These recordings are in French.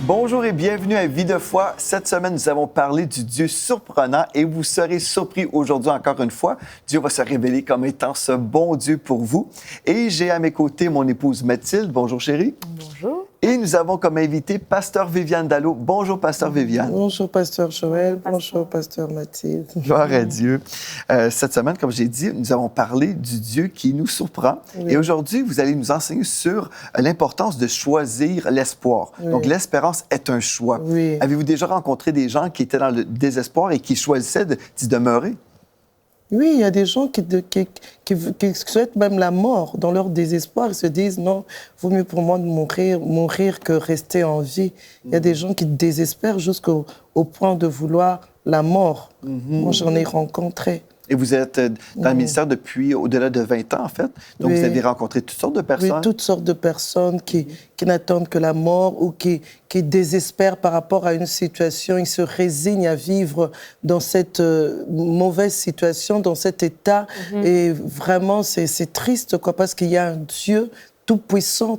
Bonjour et bienvenue à Vie de foi. Cette semaine, nous avons parlé du Dieu surprenant et vous serez surpris aujourd'hui encore une fois. Dieu va se révéler comme étant ce bon Dieu pour vous. Et j'ai à mes côtés mon épouse Mathilde. Bonjour chérie. Bonjour. Et nous avons comme invité Pasteur Viviane Dallot. Bonjour Pasteur Viviane. Bonjour Pasteur Joël. Bonjour Pasteur Mathilde. Gloire à Dieu. Cette semaine, comme j'ai dit, nous avons parlé du Dieu qui nous surprend. Oui. Et aujourd'hui, vous allez nous enseigner sur l'importance de choisir l'espoir. Oui. Donc, l'espérance est un choix. Oui. Avez-vous déjà rencontré des gens qui étaient dans le désespoir et qui choisissaient d'y demeurer? Oui, il y a des gens qui souhaitent même la mort dans leur désespoir. Ils se disent, non, vaut mieux pour moi de mourir que rester en vie. Il y a des gens qui désespèrent jusqu'au point de vouloir la mort. Moi, j'en ai rencontré. Et vous êtes dans le ministère depuis au-delà de 20 ans, en fait. Donc, oui. Vous avez rencontré toutes sortes de personnes. Oui, toutes sortes de personnes qui n'attendent que la mort ou qui désespèrent par rapport à une situation. Ils se résignent à vivre dans cette mauvaise situation, dans cet état. Et vraiment, c'est triste, quoi, parce qu'il y a un Dieu tout-puissant,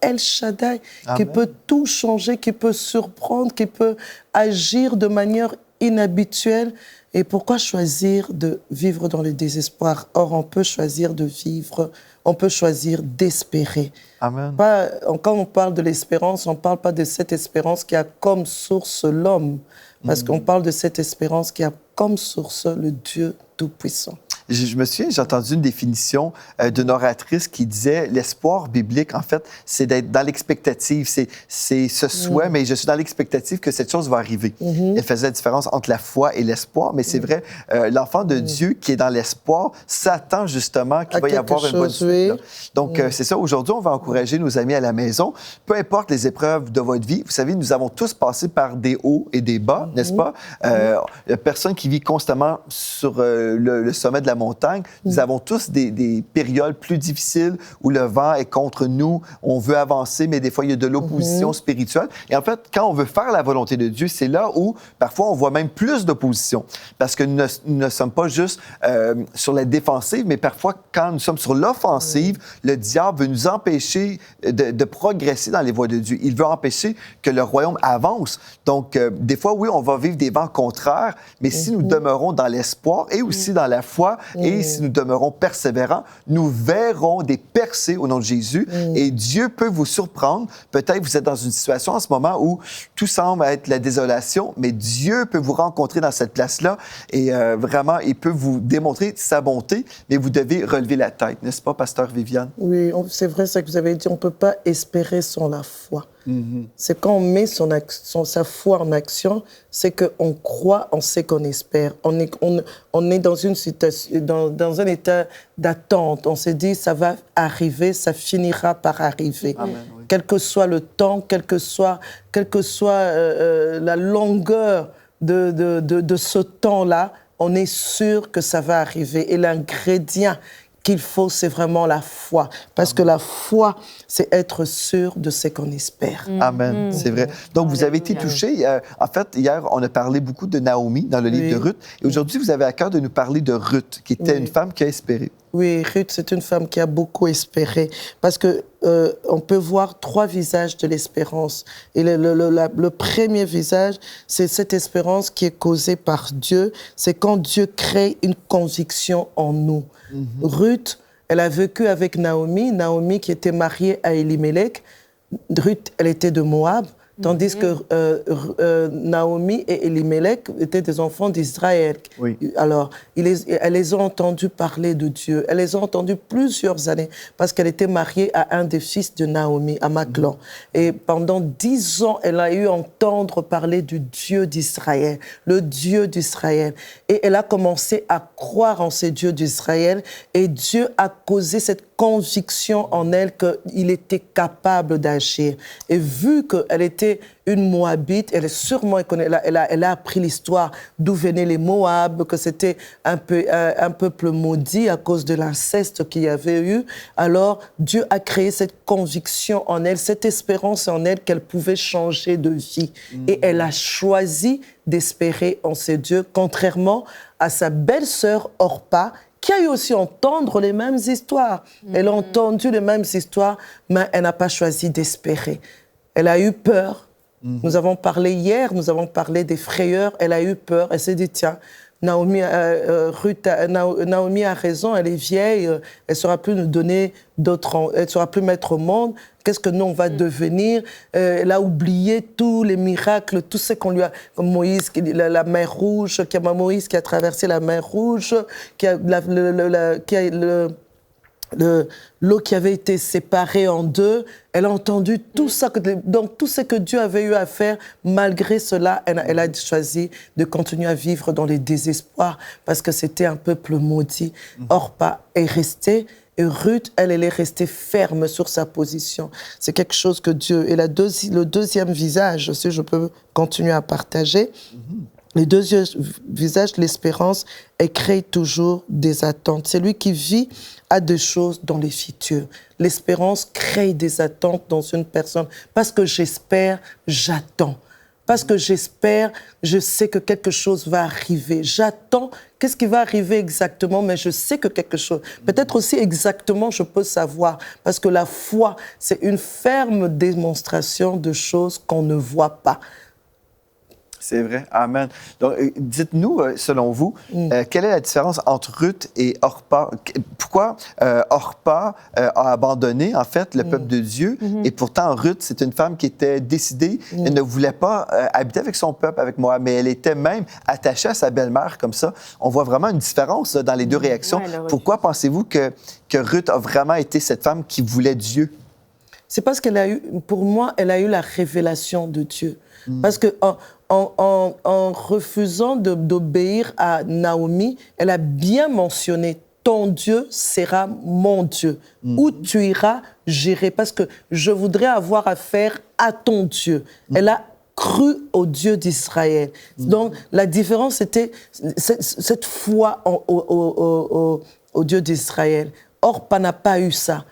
El Shaddai, Amen. Qui peut tout changer, qui peut surprendre, qui peut agir de manière inhabituelle. Et pourquoi choisir de vivre dans le désespoir? Or, on peut choisir de vivre, on peut choisir d'espérer. Amen. Quand on parle de l'espérance, on ne parle pas de cette espérance qui a comme source l'homme, parce qu'on parle de cette espérance qui a comme source le Dieu Tout-Puissant. Je me souviens, j'ai entendu une définition d'une oratrice qui disait l'espoir biblique, en fait, c'est d'être dans l'expectative. C'est ce souhait, mais je suis dans l'expectative que cette chose va arriver. Elle faisait la différence entre la foi et l'espoir, mais c'est vrai, l'enfant de Dieu qui est dans l'espoir s'attend justement qu'il va y avoir une bonne suite. Donc, c'est ça. Aujourd'hui, on va encourager nos amis à la maison. Peu importe les épreuves de votre vie, vous savez, nous avons tous passé par des hauts et des bas, n'est-ce pas? Personne qui vit constamment sur le sommet de la montagne. Nous avons tous des périodes plus difficiles où le vent est contre nous, on veut avancer, mais des fois, il y a de l'opposition spirituelle. Et en fait, quand on veut faire la volonté de Dieu, c'est là où, parfois, on voit même plus d'opposition. Parce que nous ne sommes pas juste sur la défensive, mais parfois, quand nous sommes sur l'offensive, le diable veut nous empêcher de progresser dans les voies de Dieu. Il veut empêcher que le royaume avance. Donc, des fois, oui, on va vivre des vents contraires, mais si nous demeurons dans l'espoir et aussi dans la foi, et si nous demeurons persévérants, nous verrons des percées au nom de Jésus. Et Dieu peut vous surprendre. Peut-être vous êtes dans une situation en ce moment où tout semble être la désolation, mais Dieu peut vous rencontrer dans cette place-là et vraiment, il peut vous démontrer sa bonté, mais vous devez relever la tête, n'est-ce pas, Pasteur Viviane? Oui, c'est vrai ce que vous avez dit. On ne peut pas espérer sans la foi. C'est quand on met sa foi en action, c'est qu'on croit, on sait qu'on espère. On est dans une situation, dans un état d'attente. On s'est dit, ça va arriver, ça finira par arriver. Amen, oui. Quel que soit le temps, quelle que soit la longueur de ce temps-là, on est sûr que ça va arriver. Et l'ingrédient qu'il faut, c'est vraiment la foi. Parce que la foi, c'est être sûr de ce qu'on espère. Amen, c'est vrai. Donc, vous avez été touchés. En fait, hier, on a parlé beaucoup de Naomi dans le livre de Ruth. Et aujourd'hui, vous avez à cœur de nous parler de Ruth, qui était une femme qui a espéré. Oui, Ruth, c'est une femme qui a beaucoup espéré. Parce que on peut voir 3 visages de l'espérance. Et le premier visage, c'est cette espérance qui est causée par Dieu. C'est quand Dieu crée une conviction en nous. Ruth, elle a vécu avec Naomi qui était mariée à Elimelech. Ruth, elle était de Moab. Tandis que Naomi et Elimelech étaient des enfants d'Israël. Oui. Alors, elles les ont entendus parler de Dieu. Elles les ont entendus plusieurs années parce qu'elle était mariée à un des fils de Naomi, à Machlon. Et pendant 10 ans, elle a eu à entendre parler du Dieu d'Israël, le Dieu d'Israël. Et elle a commencé à croire en ce Dieu d'Israël. Et Dieu a causé cette conviction en elle qu'il était capable d'agir. Et vu qu'elle était une Moabite, elle a appris l'histoire d'où venaient les Moab, que c'était un peuple maudit à cause de l'inceste qu'il y avait eu. Alors Dieu a créé cette conviction en elle, cette espérance en elle qu'elle pouvait changer de vie. Et elle a choisi d'espérer en ce Dieu, contrairement à sa belle-sœur Orpa, qui a eu aussi entendre les mêmes histoires. Elle a entendu les mêmes histoires, mais elle n'a pas choisi d'espérer. Elle a eu peur. Nous avons parlé hier, nous avons parlé des frayeurs. Elle a eu peur. Elle s'est dit, tiens, Naomi a raison, elle est vieille, elle ne saura plus nous donner d'autres, elle ne saura plus mettre au monde. Qu'est-ce que nous, on va devenir? Elle a oublié tous les miracles, tout ce qu'on lui a... Comme Moïse, la mer Rouge, Moïse qui a traversé la mer Rouge, l'eau qui avait été séparée en deux. Elle a entendu tout ça, donc tout ce que Dieu avait eu à faire. Malgré cela, elle a choisi de continuer à vivre dans les désespoirs parce que c'était un peuple maudit. Orpa est restée et Ruth, elle est restée ferme sur sa position. C'est quelque chose que Dieu... Et le deuxième visage, si je peux continuer à partager... Le deuxième visage de l'espérance, elle crée toujours des attentes. C'est lui qui vit à des choses dans les futurs. L'espérance crée des attentes dans une personne. Parce que j'espère, j'attends. Parce que j'espère, je sais que quelque chose va arriver. J'attends, qu'est-ce qui va arriver exactement, mais je sais que quelque chose. Peut-être aussi exactement, je peux savoir. Parce que la foi, c'est une ferme démonstration de choses qu'on ne voit pas. C'est vrai. Amen. Donc, dites-nous, selon vous, quelle est la différence entre Ruth et Orpa? Pourquoi Orpa a abandonné, en fait, le peuple de Dieu, et pourtant, Ruth, c'est une femme qui était décidée, elle ne voulait pas habiter avec son peuple, avec Moab, mais elle était même attachée à sa belle-mère, comme ça. On voit vraiment une différence dans les deux réactions. Ouais, pourquoi pensez-vous que Ruth a vraiment été cette femme qui voulait Dieu? C'est parce qu'elle a eu, pour moi, elle a eu la révélation de Dieu. Parce que en refusant d'obéir à Naomi, elle a bien mentionné « Ton Dieu sera mon Dieu. Où tu iras, j'irai. Parce que je voudrais avoir affaire à ton Dieu. » Elle a cru au Dieu d'Israël. Donc, la différence, c'était cette foi au Dieu d'Israël. Orpa n'a pas eu ça.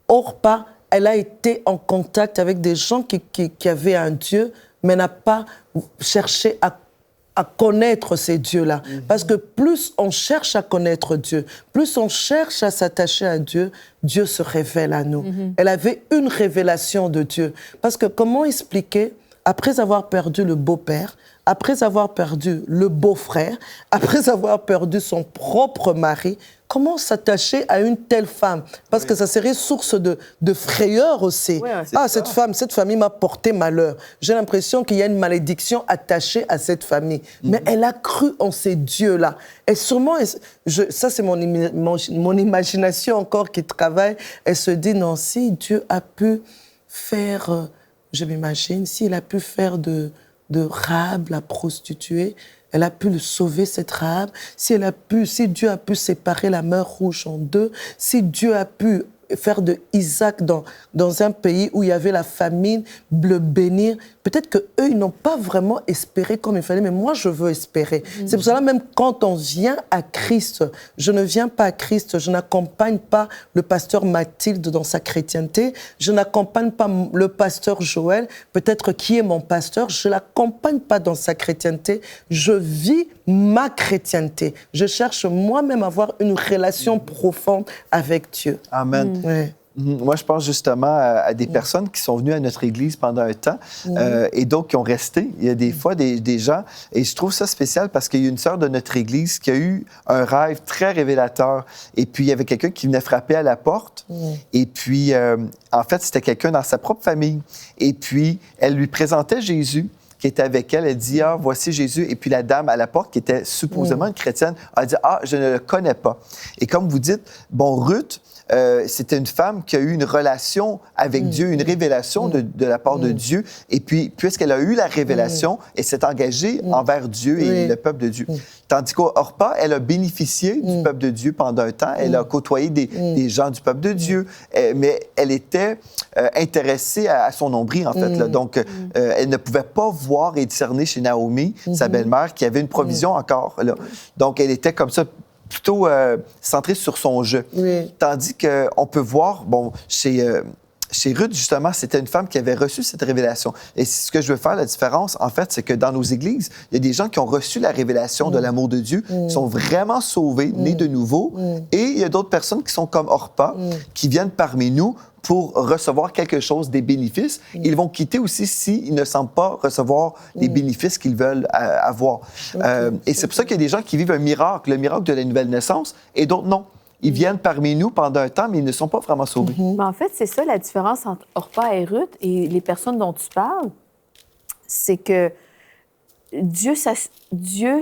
Orpa, elle a été en contact avec des gens qui avaient un Dieu, mais n'a pas cherché à connaître ces dieux-là. Parce que plus on cherche à connaître Dieu, plus on cherche à s'attacher à Dieu, Dieu se révèle à nous. Elle avait une révélation de Dieu. Parce que comment expliquer, après avoir perdu le beau-père, après avoir perdu le beau-frère, après avoir perdu son propre mari, comment s'attacher à une telle femme? Parce que ça serait source de frayeur aussi. Oui, cette famille m'a porté malheur. J'ai l'impression qu'il y a une malédiction attachée à cette famille. Mais elle a cru en ces dieux-là. Et sûrement, ça c'est mon imagination encore qui travaille. Elle se dit, non, si Dieu a pu faire, je m'imagine, s'il a pu faire de Rahab, la prostituée, elle a pu le sauver, cette Rahab. Si Dieu a pu séparer la mer Rouge en deux, si Dieu a pu faire de Isaac dans un pays où il y avait la famine, le bénir, peut-être qu'eux, ils n'ont pas vraiment espéré comme il fallait, mais moi, je veux espérer. C'est pour cela, même quand on vient à Christ, je ne viens pas à Christ, je n'accompagne pas le pasteur Mathilde dans sa chrétienté, je n'accompagne pas le pasteur Joël, peut-être qui est mon pasteur, je ne l'accompagne pas dans sa chrétienté, je vis ma chrétienté. Je cherche moi-même à avoir une relation profonde avec Dieu. Amen. Ouais. Moi, je pense justement à des personnes qui sont venues à notre Église pendant un temps et donc qui ont resté. Il y a des fois des gens, et je trouve ça spécial parce qu'il y a une sœur de notre Église qui a eu un rêve très révélateur. Et puis, il y avait quelqu'un qui venait frapper à la porte. Et puis, en fait, c'était quelqu'un dans sa propre famille. Et puis, elle lui présentait Jésus qui était avec elle. Elle dit, ah, voici Jésus. Et puis la dame à la porte, qui était supposément une chrétienne, a dit, ah, je ne le connais pas. Et comme vous dites, bon, Ruth, c'était une femme qui a eu une relation avec Dieu, une révélation de la part de Dieu. Et puis, puisqu'elle a eu la révélation, elle s'est engagée envers Dieu et le peuple de Dieu. Tandis qu'Orpa, elle a bénéficié du peuple de Dieu pendant un temps. Elle a côtoyé des gens du peuple de Dieu, mais elle était intéressée à son nombril, en fait. Là. Donc, elle ne pouvait pas voir et discerner chez Naomi, sa belle-mère, qui avait une provision encore. Là. Donc, elle était comme ça, plutôt centrée sur son jeu. Tandis qu'on peut voir, bon, chez chez Ruth, justement, c'était une femme qui avait reçu cette révélation. Et ce que je veux faire, la différence, en fait, c'est que dans nos églises, il y a des gens qui ont reçu la révélation de l'amour de Dieu, qui sont vraiment sauvés, nés de nouveau. Et il y a d'autres personnes qui sont comme Orpa, qui viennent parmi nous pour recevoir quelque chose, des bénéfices. Ils vont quitter aussi s'ils ne semblent pas recevoir les bénéfices qu'ils veulent avoir. Et c'est pour ça qu'il y a des gens qui vivent un miracle, le miracle de la nouvelle naissance, et d'autres non. Ils viennent parmi nous pendant un temps, mais ils ne sont pas vraiment sauvés. Mais en fait, c'est ça la différence entre Orpa et Ruth et les personnes dont tu parles, c'est que Dieu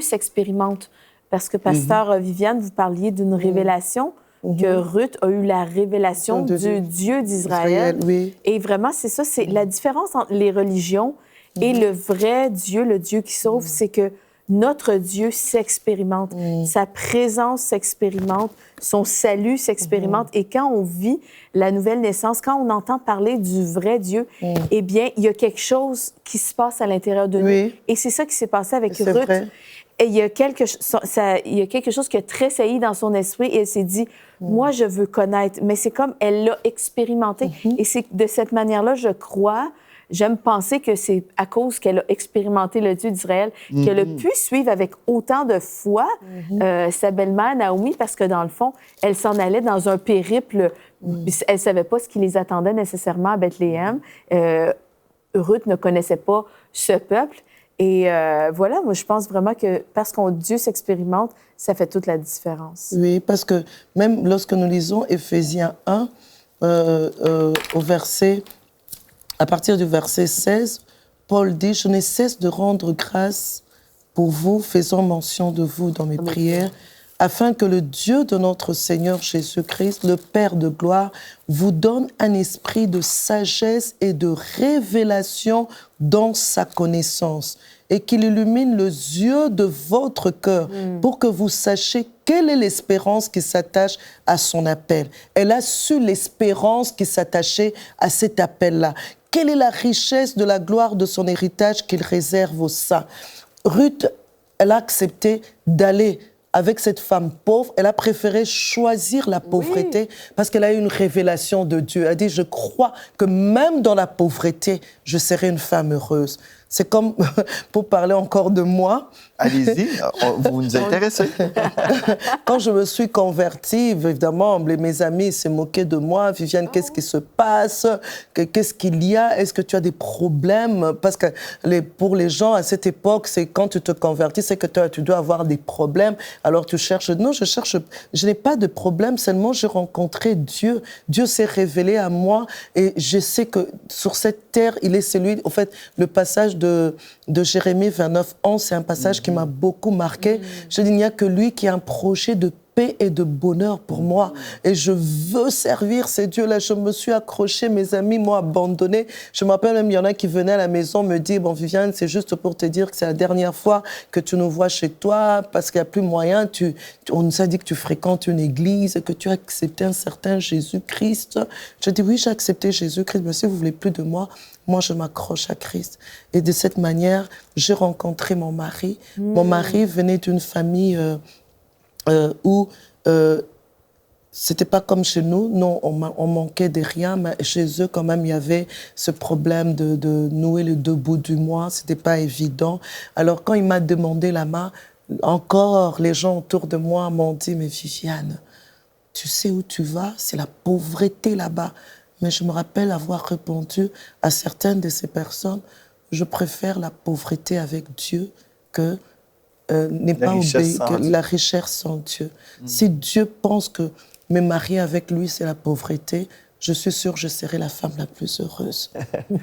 s'expérimente. Parce que, Pasteur Viviane, vous parliez d'une révélation, que Ruth a eu la révélation du Dieu d'Israël. Oui. Et vraiment, c'est ça, c'est la différence entre les religions et le vrai Dieu, le Dieu qui sauve, c'est que notre Dieu s'expérimente. Sa présence s'expérimente, son salut s'expérimente. Et quand on vit la nouvelle naissance, quand on entend parler du vrai Dieu, eh bien, il y a quelque chose qui se passe à l'intérieur de nous. Et c'est ça qui s'est passé avec Ruth. Vrai. Et il y a quelque chose qui a tressailli dans son esprit et elle s'est dit, moi, je veux connaître. Mais c'est comme elle l'a expérimenté. Et c'est de cette manière-là, je crois, j'aime penser que c'est à cause qu'elle a expérimenté le Dieu d'Israël qu'elle a pu suivre avec autant de foi sa belle-mère, Naomi, parce que dans le fond, elle s'en allait dans un périple. Elle ne savait pas ce qui les attendait nécessairement à Bethléem. Ruth ne connaissait pas ce peuple. Et voilà, moi, je pense vraiment que parce qu'on Dieu s'expérimente, ça fait toute la différence. Oui, parce que même lorsque nous lisons Éphésiens 1, à partir du verset 16, Paul dit « Je ne cesse de rendre grâce pour vous, faisant mention de vous dans mes prières, afin que le Dieu de notre Seigneur Jésus-Christ, le Père de gloire, vous donne un esprit de sagesse et de révélation dans sa connaissance, et qu'il illumine les yeux de votre cœur pour que vous sachiez quelle est l'espérance qui s'attache à son appel. » Elle a su l'espérance qui s'attachait à cet appel-là. Quelle est la richesse de la gloire de son héritage qu'il réserve aux saints? Ruth, elle a accepté d'aller avec cette femme pauvre. Elle a préféré choisir la pauvreté parce qu'elle a eu une révélation de Dieu. Elle a dit, je crois que même dans la pauvreté, je serai une femme heureuse. C'est comme, pour parler encore de moi... Allez-y, vous nous intéressez. Quand je me suis convertie, évidemment, mes amis se moquaient de moi. Viviane, qu'est-ce qui se passe? Qu'est-ce qu'il y a? Est-ce que tu as des problèmes? Parce que pour les gens, à cette époque, c'est quand tu te convertis, c'est que tu dois avoir des problèmes. Alors tu cherches... Non, je n'ai pas de problème, seulement j'ai rencontré Dieu. Dieu s'est révélé à moi et je sais que sur cette terre, il est celui... En fait, le passage de Jérémie 29, 11, c'est un passage qui m'a beaucoup marqué. Je dis, il n'y a que lui qui a un projet de paix et de bonheur pour moi. Et je veux servir ces dieux-là. Je me suis accrochée, mes amis m'ont abandonné. Je me rappelle même, il y en a qui venaient à la maison me dire, bon, Viviane, c'est juste pour te dire que c'est la dernière fois que tu nous vois chez toi parce qu'il n'y a plus moyen. On nous a dit que tu fréquentes une église et que tu as accepté un certain Jésus-Christ. Je dis, oui, j'ai accepté Jésus-Christ, mais si vous ne voulez plus de moi, moi, je m'accroche à Christ. Et de cette manière, j'ai rencontré mon mari. Mon mari venait d'une famille où c'était pas comme chez nous. Non, on manquait de rien, mais chez eux, quand même, il y avait ce problème de nouer les deux bouts du mois. C'était pas évident. Alors, quand il m'a demandé la main, encore, les gens autour de moi m'ont dit, mais Viviane, tu sais où tu vas? C'est la pauvreté là-bas. Mais je me rappelle avoir répondu à certaines de ces personnes, je préfère la pauvreté avec Dieu que la richesse sans Dieu. Si Dieu pense que me marier avec lui, c'est la pauvreté, je suis sûre que je serai la femme la plus heureuse.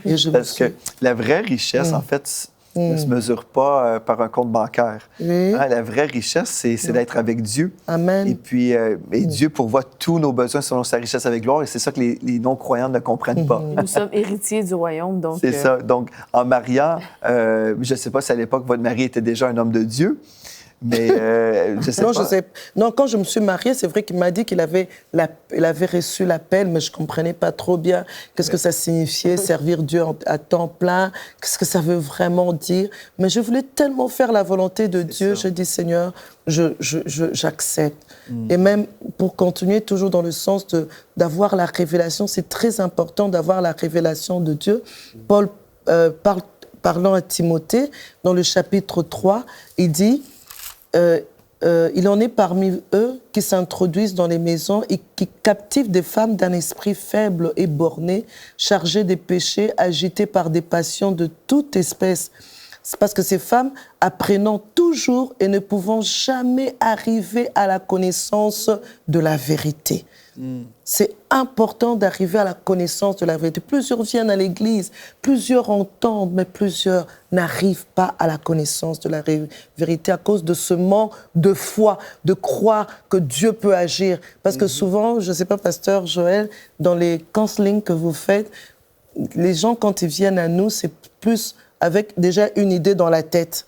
Et Parce que la vraie richesse, en fait, ne se mesure pas par un compte bancaire. La vraie richesse, c'est d'être avec Dieu. Amen. Et puis, Dieu pourvoit tous nos besoins selon sa richesse avec gloire. Et c'est ça que les non-croyants ne comprennent pas. Nous sommes héritiers du royaume, donc... C'est ça. Donc, en mariant, je ne sais pas si à l'époque, votre mari était déjà un homme de Dieu, Mais je sais Non, pas. Non, quand je me suis mariée, c'est vrai qu'il m'a dit qu'il avait, il avait reçu l'appel, mais je ne comprenais pas trop bien qu'est-ce que ça signifiait, servir Dieu à temps plein, qu'est-ce que ça veut vraiment dire. Mais je voulais tellement faire la volonté de Dieu, je dis Seigneur, j'accepte. Et même pour continuer toujours dans le sens d'avoir la révélation, c'est très important d'avoir la révélation de Dieu. Paul parlant à Timothée, dans le chapitre 3, il dit... il en est parmi eux qui s'introduisent dans les maisons et qui captivent des femmes d'un esprit faible et borné, chargées des péchés, agitées par des passions de toute espèce. C'est parce que ces femmes, apprenant toujours et ne pouvant jamais arriver à la connaissance de la vérité. C'est important d'arriver à la connaissance de la vérité. Plusieurs viennent à l'église, plusieurs entendent, mais plusieurs n'arrivent pas à la connaissance de la vérité à cause de ce manque de foi, de croire que Dieu peut agir. Parce que souvent, je ne sais pas, pasteur Joël, dans les counseling que vous faites, les gens, quand ils viennent à nous, c'est plus avec déjà une idée dans la tête.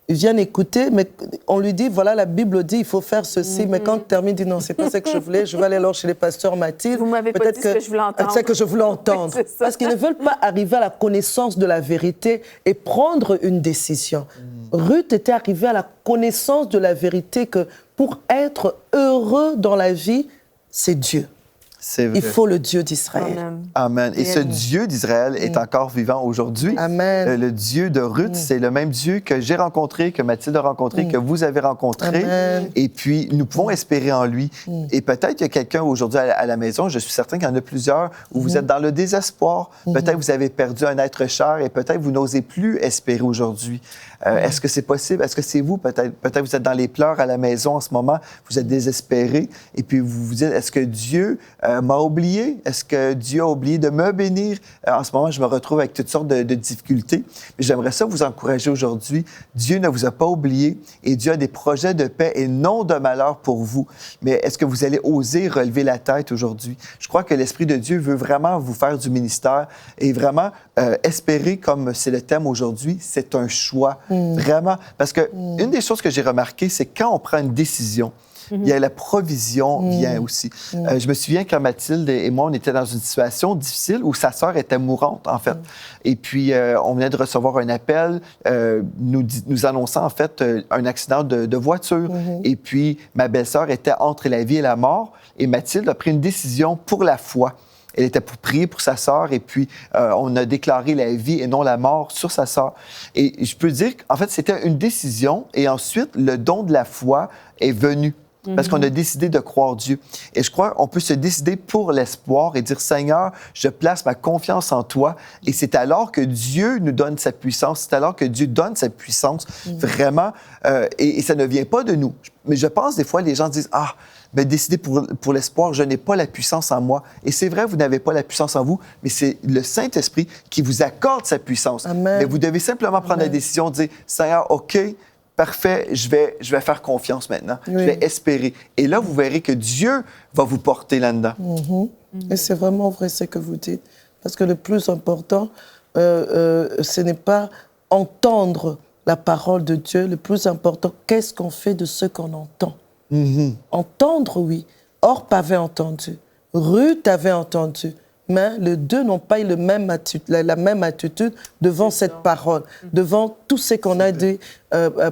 Ils viennent écouter, mais on lui dit, voilà, la Bible dit, il faut faire ceci. Mais quand il termine, il dit, non, c'est pas ça que je voulais. Je vais aller alors chez les pasteurs Mathilde. Vous m'avez pas dit ce que je voulais entendre. C'est ça que je voulais entendre. Oui, parce qu'ils ne veulent pas arriver à la connaissance de la vérité et prendre une décision. Ruth était arrivée à la connaissance de la vérité que pour être heureux dans la vie, c'est Dieu. C'est vrai. Il faut le Dieu d'Israël. Amen. Amen. Et ce Dieu d'Israël est encore vivant aujourd'hui. Amen. Le Dieu de Ruth, c'est le même Dieu que j'ai rencontré, que Mathilde a rencontré, que vous avez rencontré. Amen. Et puis, nous pouvons espérer en lui. Et peut-être qu'il y a quelqu'un aujourd'hui à la maison, je suis certain qu'il y en a plusieurs, où vous êtes dans le désespoir. Peut-être vous avez perdu un être cher et peut-être vous n'osez plus espérer aujourd'hui. Est-ce que c'est possible? Est-ce que c'est vous? Peut-être vous êtes dans les pleurs à la maison en ce moment, vous êtes désespéré et puis vous vous dites, est-ce que Dieu m'a oublié? Est-ce que Dieu a oublié de me bénir? En ce moment, je me retrouve avec toutes sortes de difficultés. Mais j'aimerais ça vous encourager aujourd'hui. Dieu ne vous a pas oublié et Dieu a des projets de paix et non de malheur pour vous. Mais est-ce que vous allez oser relever la tête aujourd'hui? Je crois que l'Esprit de Dieu veut vraiment vous faire du ministère et vraiment espérer, comme c'est le thème aujourd'hui, c'est un choix. Vraiment. Parce que une des choses que j'ai remarqué, c'est quand on prend une décision, il y a la provision vient aussi. Je me souviens quand Mathilde et moi, on était dans une situation difficile où sa sœur était mourante, en fait. Et puis, on venait de recevoir un appel nous annonçant, en fait, un accident de voiture. Et puis, ma belle-sœur était entre la vie et la mort. Et Mathilde a pris une décision pour la foi. Elle était pour prier pour sa sœur et puis on a déclaré la vie et non la mort sur sa sœur. Et je peux dire qu'en fait, c'était une décision et ensuite, le don de la foi est venu. Parce qu'on a décidé de croire Dieu. Et je crois qu'on peut se décider pour l'espoir et dire, Seigneur, je place ma confiance en toi. Et c'est alors que Dieu nous donne sa puissance. C'est alors que Dieu donne sa puissance, vraiment. Et ça ne vient pas de nous. Mais je pense, des fois, les gens disent, mais décider pour l'espoir, je n'ai pas la puissance en moi. Et c'est vrai, vous n'avez pas la puissance en vous, mais c'est le Saint-Esprit qui vous accorde sa puissance. Amen. Mais vous devez simplement prendre la décision de dire, Seigneur, OK, parfait, je vais faire confiance maintenant. Oui. Je vais espérer. Et là, vous verrez que Dieu va vous porter là-dedans. Et c'est vraiment vrai ce que vous dites. Parce que le plus important, ce n'est pas entendre la parole de Dieu. Le plus important, qu'est-ce qu'on fait de ce qu'on entend? Entendre, oui. Orp avait entendu. Ruth avait entendu. Mais les deux n'ont pas eu la même attitude devant cette parole, devant tout ce qu'on a dit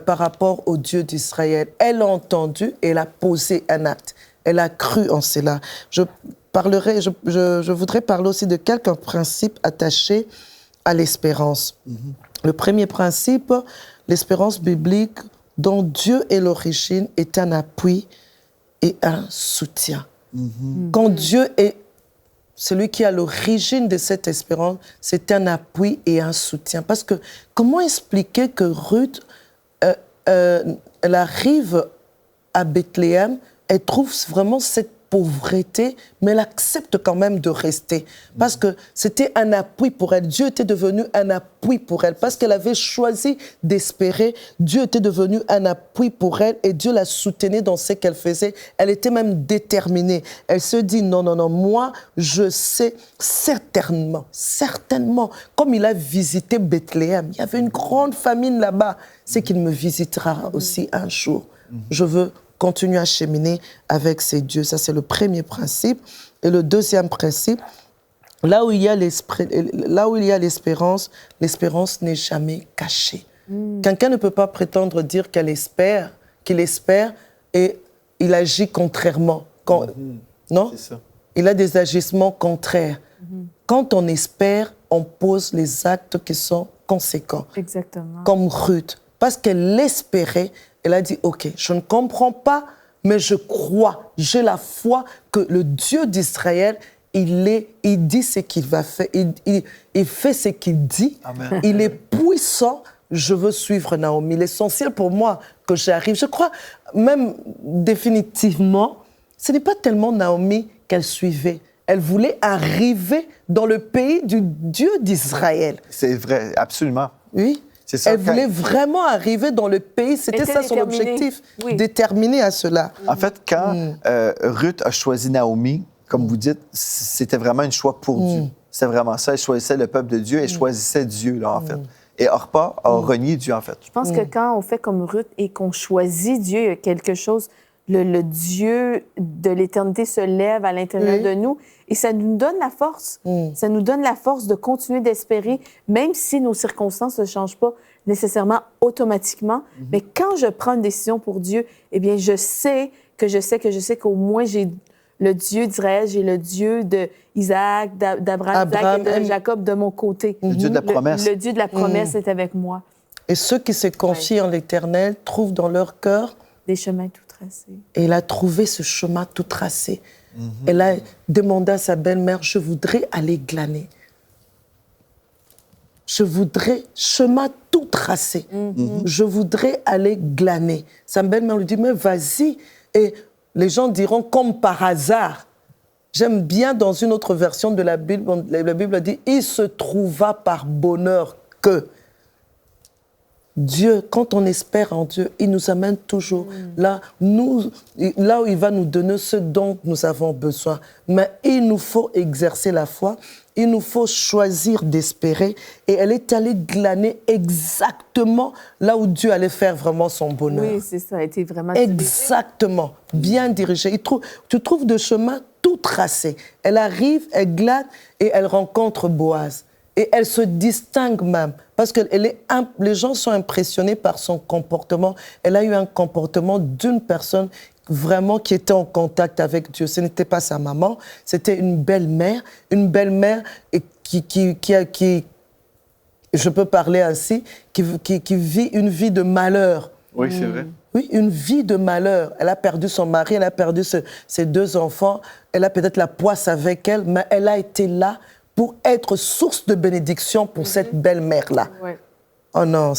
par rapport au Dieu d'Israël. Elle a entendu et elle a posé un acte. Elle a cru en cela. Je voudrais parler aussi de quelques principes attachés à l'espérance. Le premier principe, l'espérance biblique dont Dieu est l'origine, est un appui et un soutien. Quand Dieu est celui qui est à l'origine de cette espérance, c'est un appui et un soutien. Parce que comment expliquer que Ruth, elle arrive à Bethléem, elle trouve vraiment cette pauvreté, mais elle accepte quand même de rester. Parce que c'était un appui pour elle. Dieu était devenu un appui pour elle. Parce qu'elle avait choisi d'espérer, Dieu était devenu un appui pour elle et Dieu la soutenait dans ce qu'elle faisait. Elle était même déterminée. Elle se dit, non, non, non, moi, je sais certainement, comme il a visité Bethléem, il y avait une grande famine là-bas, c'est qu'il me visitera aussi un jour. Je veux continuer à cheminer avec ces dieux. Ça, c'est le premier principe. Et le deuxième principe, là où il y a l'espérance, l'espérance n'est jamais cachée. Quelqu'un ne peut pas prétendre dire qu'il espère, et il agit contrairement. Non? C'est ça. Il a des agissements contraires. Quand on espère, on pose les actes qui sont conséquents. Exactement. Comme Ruth. Parce qu'elle espérait, elle a dit, OK, je ne comprends pas, mais je crois, j'ai la foi que le Dieu d'Israël, il dit ce qu'il va faire, il fait ce qu'il dit, Amen. Il est puissant, je veux suivre Naomi. L'essentiel pour moi, que j'arrive, je crois même définitivement, ce n'est pas tellement Naomi qu'elle suivait. Elle voulait arriver dans le pays du Dieu d'Israël. C'est vrai, absolument. Oui. C'est ça, Elle voulait vraiment arriver dans le pays. C'était ça son objectif, déterminée à cela. En fait, quand Ruth a choisi Naomi, comme vous dites, c'était vraiment un choix pour Dieu. C'est vraiment ça. Elle choisissait le peuple de Dieu et choisissait Dieu, là, en fait. Et Orpa a renié Dieu, en fait. Je pense que quand on fait comme Ruth et qu'on choisit Dieu, il y a quelque chose, le Dieu de l'éternité se lève à l'intérieur de nous et ça nous donne la force. Ça nous donne la force de continuer d'espérer, même si nos circonstances ne changent pas nécessairement automatiquement. Mais quand je prends une décision pour Dieu, eh bien, je sais qu'au moins j'ai le Dieu d'Israël, j'ai le Dieu d'Isaac, d'Abraham et de Jacob de mon côté. Le Dieu de la promesse. Le Dieu de la promesse est avec moi. Et ceux qui se confient en l'Éternel trouvent dans leur cœur des chemins tout tracés. Et elle a trouvé ce chemin tout tracé. Elle a demandé à sa belle-mère, je voudrais aller glaner. Je voudrais, chemin tout tracé. Je voudrais aller glaner. Sa belle-mère lui dit, mais vas-y. Et les gens diront, comme par hasard. J'aime bien dans une autre version de la Bible, la Bible dit, il se trouva par bonheur que. Dieu, quand on espère en Dieu, il nous amène toujours là où il va nous donner ce dont nous avons besoin. Mais il nous faut exercer la foi, il nous faut choisir d'espérer. Et elle est allée glaner exactement là où Dieu allait faire vraiment son bonheur. Oui, c'est ça, elle était vraiment exactement, bien dirigée. Tu trouves de chemin tout tracé. Elle arrive, elle glane et elle rencontre Boaz. Et elle se distingue même, parce que les gens sont impressionnés par son comportement. Elle a eu un comportement d'une personne vraiment qui était en contact avec Dieu. Ce n'était pas sa maman, c'était une belle-mère qui je peux parler ainsi, qui vit une vie de malheur. Oui, c'est vrai. Oui, une vie de malheur. Elle a perdu son mari, elle a perdu ses 2 enfants, elle a peut-être la poisse avec elle, mais elle a été là pour être source de bénédiction pour cette belle-mère-là. Ouais. Oh non,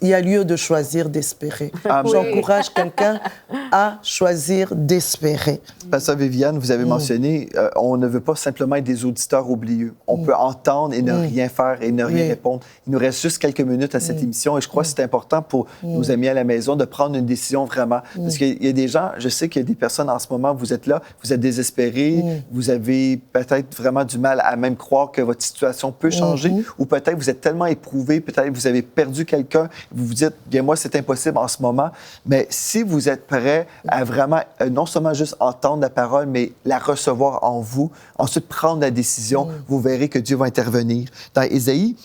il y a lieu de choisir d'espérer. J'encourage quelqu'un à choisir d'espérer. Pasteur Viviane, vous avez mentionné, on ne veut pas simplement être des auditeurs oublieux. On peut entendre et ne rien faire et ne rien répondre. Il nous reste juste quelques minutes à cette émission et je crois que c'est important pour nos amis à la maison de prendre une décision vraiment. Parce qu'il y a des gens, je sais qu'il y a des personnes en ce moment, vous êtes là, vous êtes désespérés, vous avez peut-être vraiment du mal à même croire que votre situation peut changer ou peut-être vous êtes tellement éprouvé, peut-être vous avez perdu quelqu'un, vous vous dites, bien moi, c'est impossible en ce moment. Mais si vous êtes prêt à vraiment, non seulement juste entendre la parole, mais la recevoir en vous, ensuite prendre la décision, vous verrez que Dieu va intervenir. Dans Ésaïe,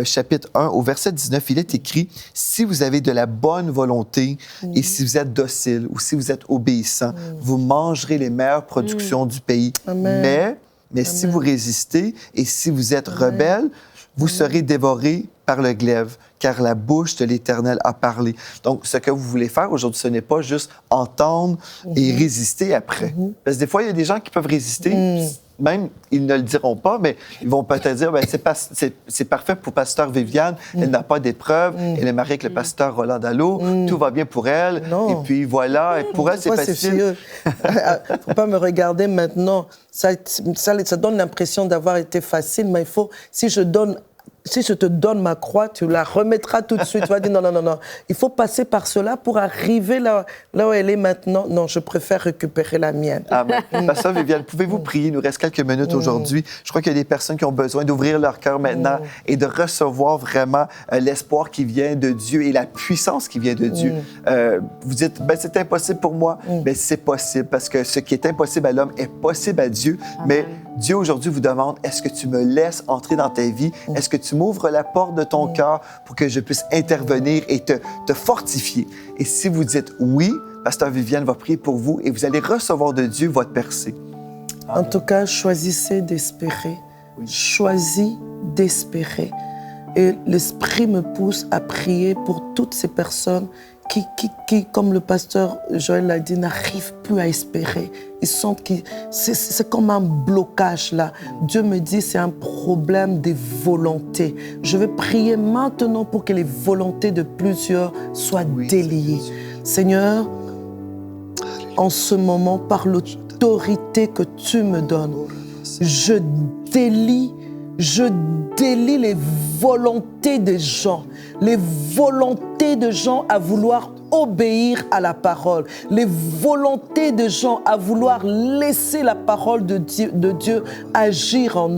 chapitre 1, au verset 19, il est écrit, « Si vous avez de la bonne volonté et si vous êtes docile ou si vous êtes obéissant, vous mangerez les meilleures productions du pays. Mais si vous résistez et si vous êtes rebelle, vous serez dévorés par le glaive, car la bouche de l'Éternel a parlé. » Donc, ce que vous voulez faire aujourd'hui, ce n'est pas juste entendre et résister après. Parce que des fois, il y a des gens qui peuvent résister, même, ils ne le diront pas, mais ils vont peut-être dire, ben, c'est parfait pour pasteur Viviane, elle n'a pas d'épreuve, elle est mariée avec le pasteur Roland Dallot, tout va bien pour elle, et puis voilà, et pour elle, c'est facile. Il ne faut pas me regarder maintenant. Ça donne l'impression d'avoir été facile, mais il faut, si je te donne ma croix, tu la remettras tout de suite. Tu vas dire non. Il faut passer par cela pour arriver là où elle est maintenant. Non, je préfère récupérer la mienne. Amen. Pasteur Viviane, pouvez-vous prier? Il nous reste quelques minutes aujourd'hui. Je crois qu'il y a des personnes qui ont besoin d'ouvrir leur cœur maintenant et de recevoir vraiment l'espoir qui vient de Dieu et la puissance qui vient de Dieu. Vous dites, ben, c'est impossible pour moi. Ben, c'est possible parce que ce qui est impossible à l'homme est possible à Dieu. Amen. Mais Dieu aujourd'hui vous demande, est-ce que tu me laisses entrer dans ta vie? Est-ce que tu m'ouvres la porte de ton cœur pour que je puisse intervenir et te fortifier? Et si vous dites oui, pasteur Viviane va prier pour vous et vous allez recevoir de Dieu votre percée. En tout cas, choisissez d'espérer. Oui. Choisis d'espérer. Et l'Esprit me pousse à prier pour toutes ces personnes qui, comme le pasteur Joël l'a dit, n'arrivent plus à espérer. Ils sentent que c'est comme un blocage là. Dieu me dit c'est un problème des volontés. Je vais prier maintenant pour que les volontés de plusieurs soient déliées. Seigneur, en ce moment, par l'autorité que tu me donnes, je délie les volontés des gens, les volontés de gens à vouloir obéir à la parole, les volontés de gens à vouloir laisser la parole de Dieu agir en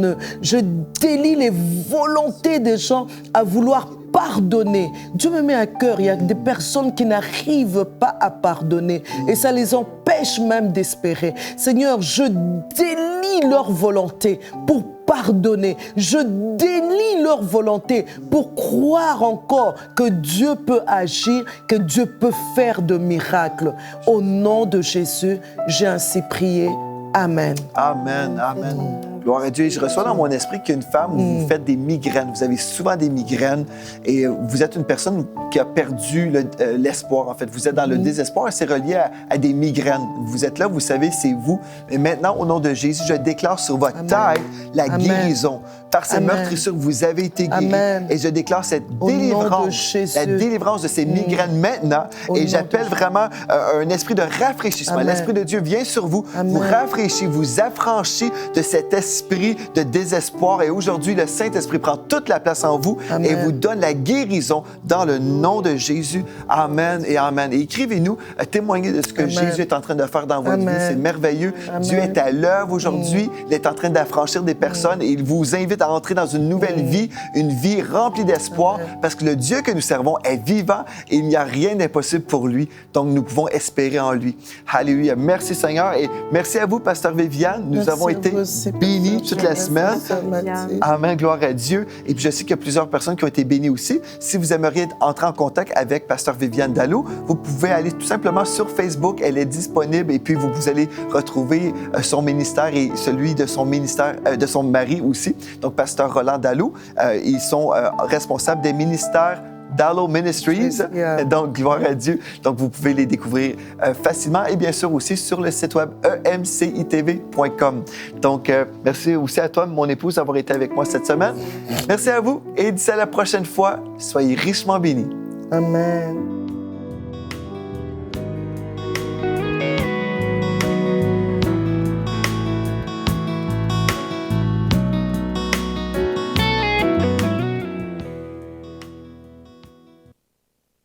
eux. Je délie les volontés des gens à vouloir pardonner. Dieu me met à cœur, il y a des personnes qui n'arrivent pas à pardonner et ça les empêche même d'espérer. Seigneur, je délie leur volonté pour pardonner. Je délie leur volonté pour croire encore que Dieu peut agir, que Dieu peut faire de miracles. Au nom de Jésus, j'ai ainsi prié. Amen. Amen. Amen. Gloire à Dieu. Et je reçois dans mon esprit qu'il y a une femme où vous faites des migraines. Vous avez souvent des migraines et vous êtes une personne qui a perdu l'espoir, en fait. Vous êtes dans le désespoir et c'est relié à des migraines. Vous êtes là, vous savez, c'est vous. Mais maintenant, au nom de Jésus, je déclare sur votre tête la guérison. Par ces meurtrissures, vous avez été guéris. Et je déclare cette délivrance, la délivrance de ces migraines maintenant. Et j'appelle vraiment un esprit de rafraîchissement. L'Esprit de Dieu vient sur vous, vous rafraîchit, vous affranchit de cet esprit de désespoir. Et aujourd'hui, le Saint-Esprit prend toute la place en vous et vous donne la guérison dans le nom de Jésus. Amen et amen. Et écrivez-nous, témoignez de ce que Jésus est en train de faire dans votre vie. C'est merveilleux. Dieu est à l'œuvre aujourd'hui. Il est en train d'affranchir des personnes et il vous invite à entrer dans une nouvelle vie, une vie remplie d'espoir, parce que le Dieu que nous servons est vivant et il n'y a rien d'impossible pour lui. Donc, nous pouvons espérer en lui. Alléluia. Merci Seigneur et merci à vous, pasteur Viviane. Nous avons été bénis toute la semaine. Amen. Gloire à Dieu. Et puis, je sais qu'il y a plusieurs personnes qui ont été bénies aussi. Si vous aimeriez entrer en contact avec pasteur Viviane Dallot, vous pouvez aller tout simplement sur Facebook. Elle est disponible et puis vous allez retrouver son ministère et celui de son ministère, de son mari aussi. Donc, pasteur Roland Dallot, ils sont responsables des ministères Dallot Ministries, donc gloire à Dieu. Donc, vous pouvez les découvrir facilement et bien sûr aussi sur le site web emcitv.com. Donc, merci aussi à toi, mon épouse, d'avoir été avec moi cette semaine. Merci à vous et d'ici à la prochaine fois, soyez richement bénis. Amen.